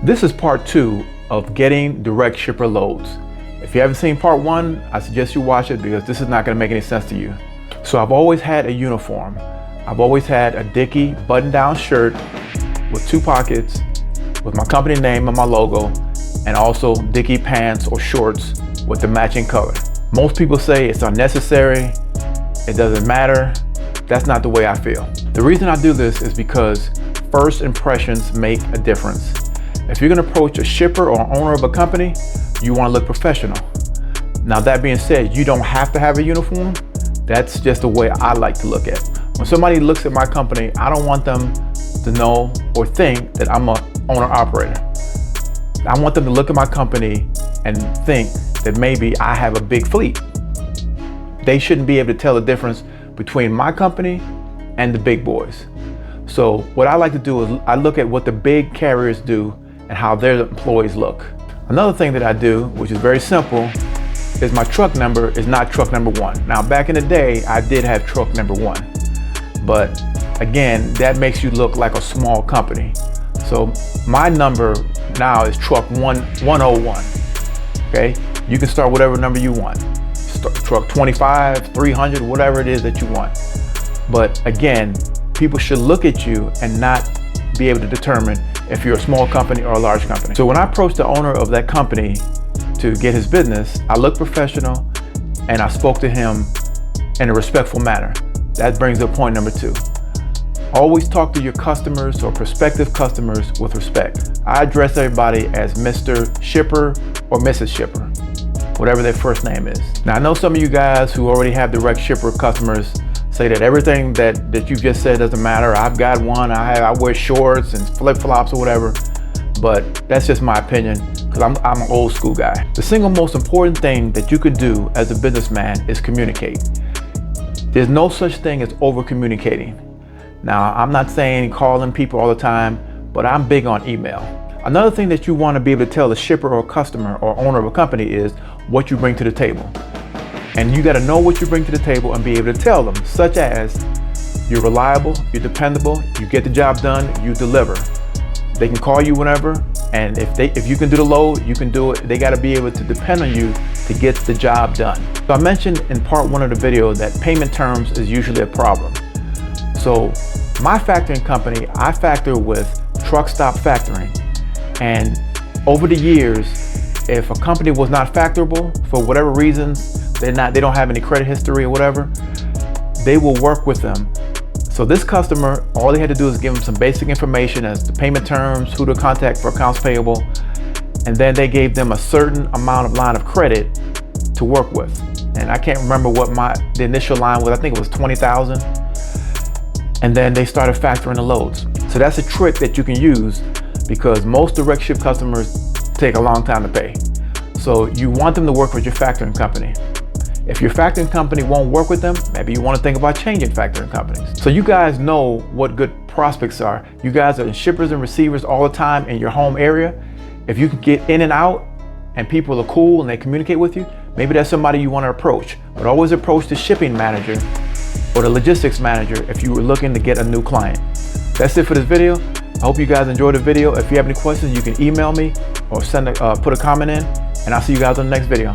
This is part 2 of getting direct shipper loads. If you haven't seen part 1, I suggest you watch it because this is not going to make any sense to you. So I've always had a uniform. I've always had a Dickie button-down shirt with 2 pockets with my company name and my logo, and also Dickie pants or shorts with the matching color. Most people say it's unnecessary, it doesn't matter. That's not the way I feel. The reason I do this is because first impressions make a difference. If you're gonna approach a shipper or owner of a company, you wanna look professional. Now that being said, you don't have to have a uniform. That's just the way I like to look at it. When somebody looks at my company, I don't want them to know or think that I'm an owner-operator. I want them to look at my company and think that maybe I have a big fleet. They shouldn't be able to tell the difference between my company and the big boys. So what I like to do is I look at what the big carriers do and how their employees look. Another thing that I do, which is very simple, is my truck number is not truck number 1. Now back in the day, I did have truck number 1. But again, that makes you look like a small company. So my number now is truck 101. Okay, you can start whatever number you want. Start truck 25, 300, whatever it is that you want. But again, people should look at you and not be able to determine if you're a small company or a large company. So when I approached the owner of that company to get his business, I looked professional and I spoke to him in a respectful manner. That brings up point number 2. Always talk to your customers or prospective customers with respect. I address everybody as Mr. Shipper or Mrs. Shipper, whatever their first name is. Now I know some of you guys who already have direct shipper customers say that everything that you just said doesn't matter. I've got one, I wear shorts and flip-flops or whatever, but that's just my opinion because I'm an old school guy. The single most important thing that you could do as a businessman is communicate. There's no such thing as over communicating. Now, I'm not saying calling people all the time, but I'm big on email. Another thing that you want to be able to tell the shipper or customer or owner of a company is what you bring to the table. And you got to know what you bring to the table and be able to tell them, such as you're reliable, you're dependable, you get the job done, you deliver. They can call you whenever, and if you can do the load, you can do it. They got to be able to depend on you to get the job done. So I mentioned in part 1 of the video that payment terms is usually a problem. So my factoring company, I factor with Truck Stop Factoring. And over the years, if a company was not factorable for whatever reasons, they don't have any credit history or whatever, they will work with them. So this customer, all they had to do is give them some basic information as the payment terms, who to contact for accounts payable, and then they gave them a certain amount of line of credit to work with. And I can't remember what the initial line was. I think it was 20,000. And then they started factoring the loads. So that's a trick that you can use because most direct ship customers take a long time to pay. So you want them to work with your factoring company. If your factoring company won't work with them, maybe you want to think about changing factoring companies. So you guys know what good prospects are. You guys are shippers and receivers all the time in your home area. If you can get in and out and people are cool and they communicate with you, maybe that's somebody you want to approach. But always approach the shipping manager or the logistics manager if you were looking to get a new client. That's it for this video. I hope you guys enjoyed the video. If you have any questions, you can email me or put a comment in, and I'll see you guys on the next video.